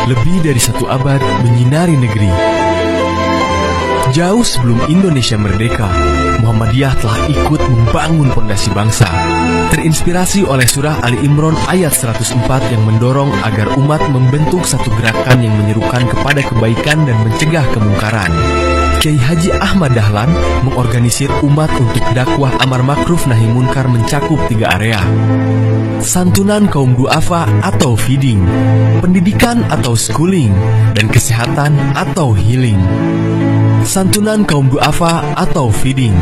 lebih dari 1 abad menyinari negeri. Jauh sebelum Indonesia merdeka, Muhammadiyah telah ikut membangun fondasi bangsa. Terinspirasi oleh surah Ali Imran ayat 104 yang mendorong agar umat membentuk satu gerakan yang menyerukan kepada kebaikan dan mencegah kemungkaran. Kiai Haji Ahmad Dahlan mengorganisir umat untuk dakwah amar makruf nahi munkar mencakup 3 area. Santunan kaum duafa atau feeding, pendidikan atau schooling, dan kesehatan atau healing. Santunan kaum duafa atau feeding.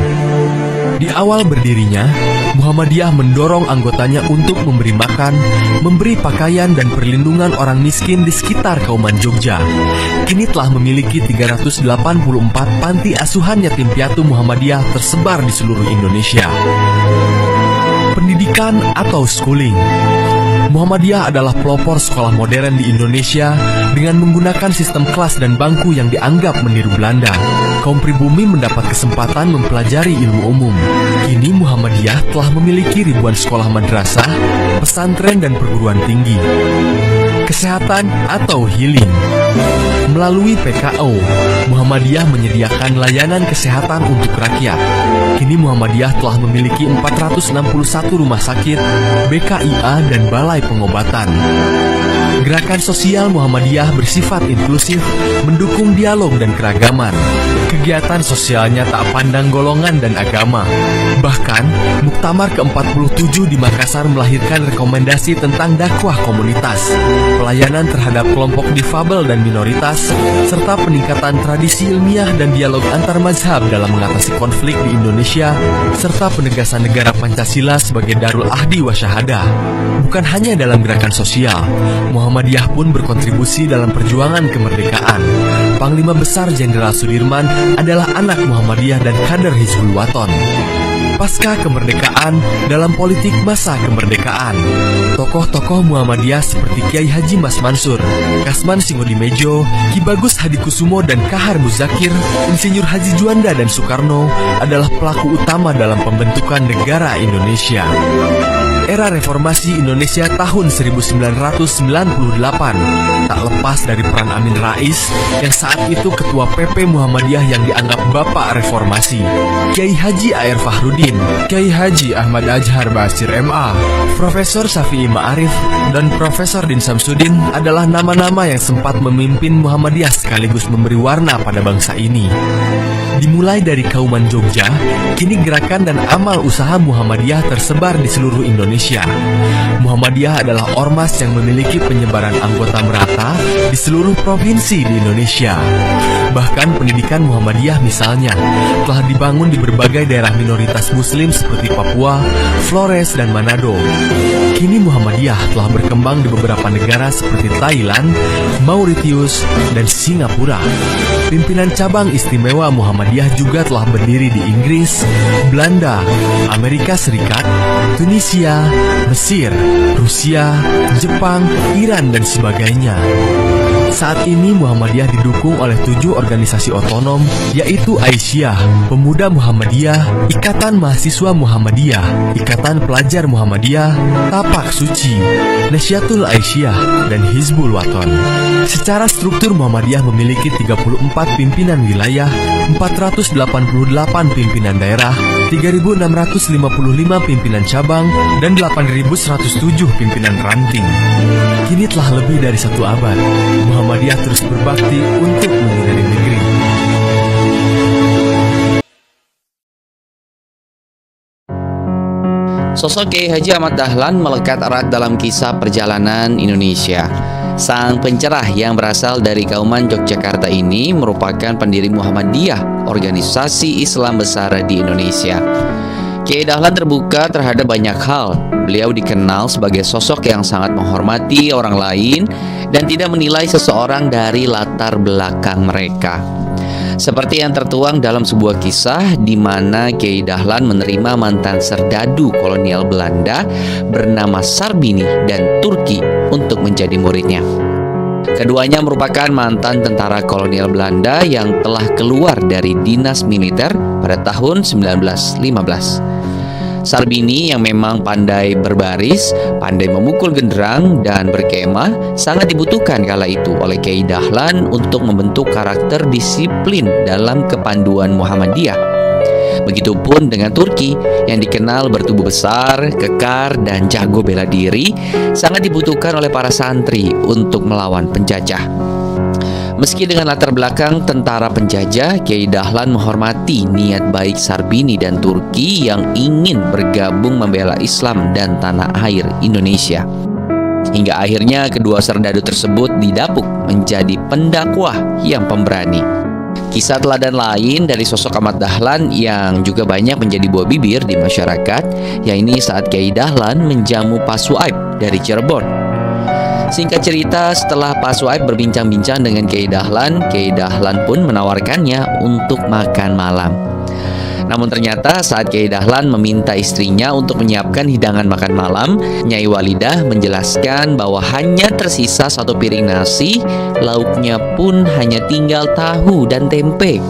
Di awal berdirinya, Muhammadiyah mendorong anggotanya untuk memberi makan, memberi pakaian dan perlindungan orang miskin di sekitar Kauman Jogja. Kini telah memiliki 384 panti asuhan yatim piatu Muhammadiyah tersebar di seluruh Indonesia. Pendidikan atau schooling. Muhammadiyah adalah pelopor sekolah modern di Indonesia dengan menggunakan sistem kelas dan bangku yang dianggap meniru Belanda. Kaum pribumi mendapat kesempatan mempelajari ilmu umum. Kini Muhammadiyah telah memiliki ribuan sekolah madrasah, pesantren dan perguruan tinggi. Kesehatan atau healing. Melalui PKO, Muhammadiyah menyediakan layanan kesehatan untuk rakyat. Kini Muhammadiyah telah memiliki 461 rumah sakit, BKIA dan balai pengobatan. Gerakan sosial Muhammadiyah bersifat inklusif, mendukung dialog dan keragaman. Kegiatan sosialnya tak pandang golongan dan agama. Bahkan, Muktamar ke-47 di Makassar melahirkan rekomendasi tentang dakwah komunitas, pelayanan terhadap kelompok difabel dan minoritas, serta peningkatan tradisi ilmiah dan dialog antar mazhab dalam mengatasi konflik di Indonesia, serta penegasan negara Pancasila sebagai Darul Ahdi wa Syahadah. Bukan hanya dalam gerakan sosial, Muhammadiyah pun berkontribusi dalam perjuangan kemerdekaan. Panglima Besar Jenderal Sudirman adalah anak Muhammadiyah dan kader Hizbul Waton. Pasca kemerdekaan, dalam politik masa kemerdekaan, tokoh-tokoh Muhammadiyah seperti Kiai Haji Mas Mansur, Kasman Singodimedjo, Ki Bagus Hadikusumo dan Kahar Muzakir, Insinyur Haji Juanda dan Soekarno adalah pelaku utama dalam pembentukan negara Indonesia. Era reformasi Indonesia tahun 1998 tak lepas dari peran Amin Rais yang saat itu ketua PP Muhammadiyah yang dianggap bapak reformasi. Kiai Haji A.R. Fahrudin, Kiai Haji Ahmad Ajhar Basir MA, Profesor Syafi'i Ma'arif, dan Profesor Din Samsudin adalah nama-nama yang sempat memimpin Muhammadiyah sekaligus memberi warna pada bangsa ini. Dimulai dari Kauman Jogja, kini gerakan dan amal usaha Muhammadiyah tersebar di seluruh Indonesia. Muhammadiyah adalah ormas yang memiliki penyebaran anggota merata di seluruh provinsi di Indonesia. Bahkan pendidikan Muhammadiyah misalnya telah dibangun di berbagai daerah minoritas muslim seperti Papua, Flores, dan Manado. Kini Muhammadiyah telah berkembang di beberapa negara seperti Thailand, Mauritius, dan Singapura. Pimpinan cabang istimewa Muhammadiyah juga telah berdiri di Inggris, Belanda, Amerika Serikat, Tunisia, Mesir, Rusia, Jepang, Iran, dan sebagainya. Saat ini Muhammadiyah didukung oleh 7 organisasi otonom, yaitu Aisyah, Pemuda Muhammadiyah, Ikatan Mahasiswa Muhammadiyah, Ikatan Pelajar Muhammadiyah, Tapak Suci, Nasyatul Aisyah, dan Hizbul Waton. Secara struktur Muhammadiyah memiliki 34 pimpinan wilayah, 488 pimpinan daerah, 3.655 pimpinan cabang, dan 8.107 pimpinan ranting. Kini telah lebih dari 1 abad, Muhammadiyah terus berbakti untuk menyinari negeri. Sosok Kiai Haji Ahmad Dahlan melekat erat dalam kisah perjalanan Indonesia. Sang pencerah yang berasal dari Kauman Yogyakarta ini merupakan pendiri Muhammadiyah, organisasi Islam besar di Indonesia. Kiai Dahlan terbuka terhadap banyak hal. Beliau dikenal sebagai sosok yang sangat menghormati orang lain dan tidak menilai seseorang dari latar belakang mereka. Seperti yang tertuang dalam sebuah kisah di mana Kiai Dahlan menerima mantan serdadu kolonial Belanda bernama Sarbini dan Turki untuk menjadi muridnya. Keduanya merupakan mantan tentara kolonial Belanda yang telah keluar dari dinas militer pada tahun 1915. Sarbini yang memang pandai berbaris, pandai memukul genderang dan berkemah sangat dibutuhkan kala itu oleh Kiai Dahlan untuk membentuk karakter disiplin dalam kepanduan Muhammadiyah. Begitupun dengan Turki yang dikenal bertubuh besar, kekar, dan jago bela diri, sangat dibutuhkan oleh para santri untuk melawan penjajah. Meski dengan latar belakang tentara penjajah, Kiai Dahlan menghormati niat baik Sarbini dan Turki yang ingin bergabung membela Islam dan tanah air Indonesia. Hingga akhirnya kedua serdadu tersebut didapuk menjadi pendakwah yang pemberani. Kisah teladan lain dari sosok Ahmad Dahlan yang juga banyak menjadi buah bibir di masyarakat, yaitu saat Kiai Dahlan menjamu Pak Suaib dari Cirebon. Singkat cerita, setelah Pak Suaib berbincang-bincang dengan Kiai Dahlan pun menawarkannya untuk makan malam. Namun ternyata saat Kiai Dahlan meminta istrinya untuk menyiapkan hidangan makan malam, Nyai Walidah menjelaskan bahwa hanya tersisa 1 piring nasi, lauknya pun hanya tinggal tahu dan tempe.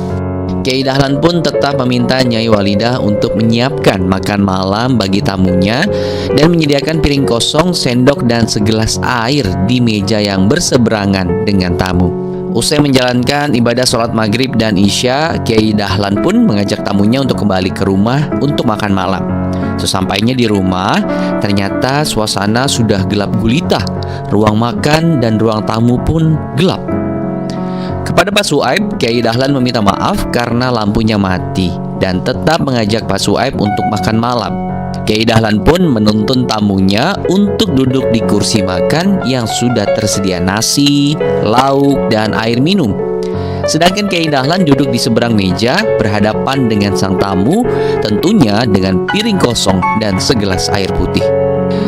Kiai Dahlan pun tetap meminta Nyai Walidah untuk menyiapkan makan malam bagi tamunya dan menyediakan piring kosong, sendok, dan segelas air di meja yang berseberangan dengan tamu. Usai menjalankan ibadah sholat maghrib dan isya, Kiai Dahlan pun mengajak tamunya untuk kembali ke rumah untuk makan malam. Sesampainya di rumah, ternyata suasana sudah gelap gulita. Ruang makan dan ruang tamu pun gelap. Kepada Pak Suaib, Kiai Dahlan meminta maaf karena lampunya mati dan tetap mengajak Pak Suaib untuk makan malam. Kiai Dahlan pun menuntun tamunya untuk duduk di kursi makan yang sudah tersedia nasi, lauk, dan air minum. Sedangkan Kiai Dahlan duduk di seberang meja berhadapan dengan sang tamu, tentunya dengan piring kosong dan segelas air putih.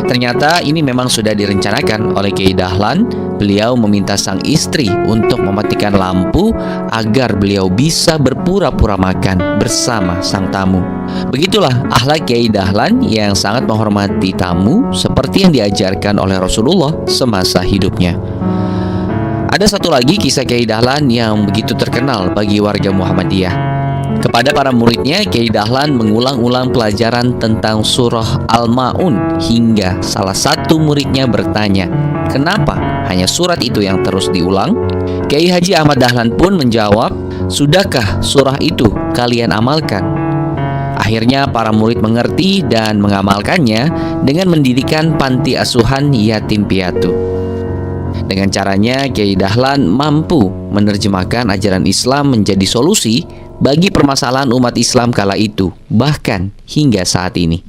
Ternyata ini memang sudah direncanakan oleh Kiai Dahlan. Beliau meminta sang istri untuk mematikan lampu agar beliau bisa berpura-pura makan bersama sang tamu. Begitulah akhlak Kiai Dahlan yang sangat menghormati tamu seperti yang diajarkan oleh Rasulullah semasa hidupnya. Ada satu lagi kisah Kiai Dahlan yang begitu terkenal bagi warga Muhammadiyah. Kepada para muridnya, Kiai Dahlan mengulang-ulang pelajaran tentang surah Al-Ma'un hingga salah satu muridnya bertanya, "Kenapa hanya surat itu yang terus diulang?" Kiai Haji Ahmad Dahlan pun menjawab, "Sudahkah surah itu kalian amalkan?" Akhirnya para murid mengerti dan mengamalkannya dengan mendirikan panti asuhan yatim piatu. Dengan caranya, Kiai Dahlan mampu menerjemahkan ajaran Islam menjadi solusi bagi permasalahan umat Islam kala itu, bahkan hingga saat ini.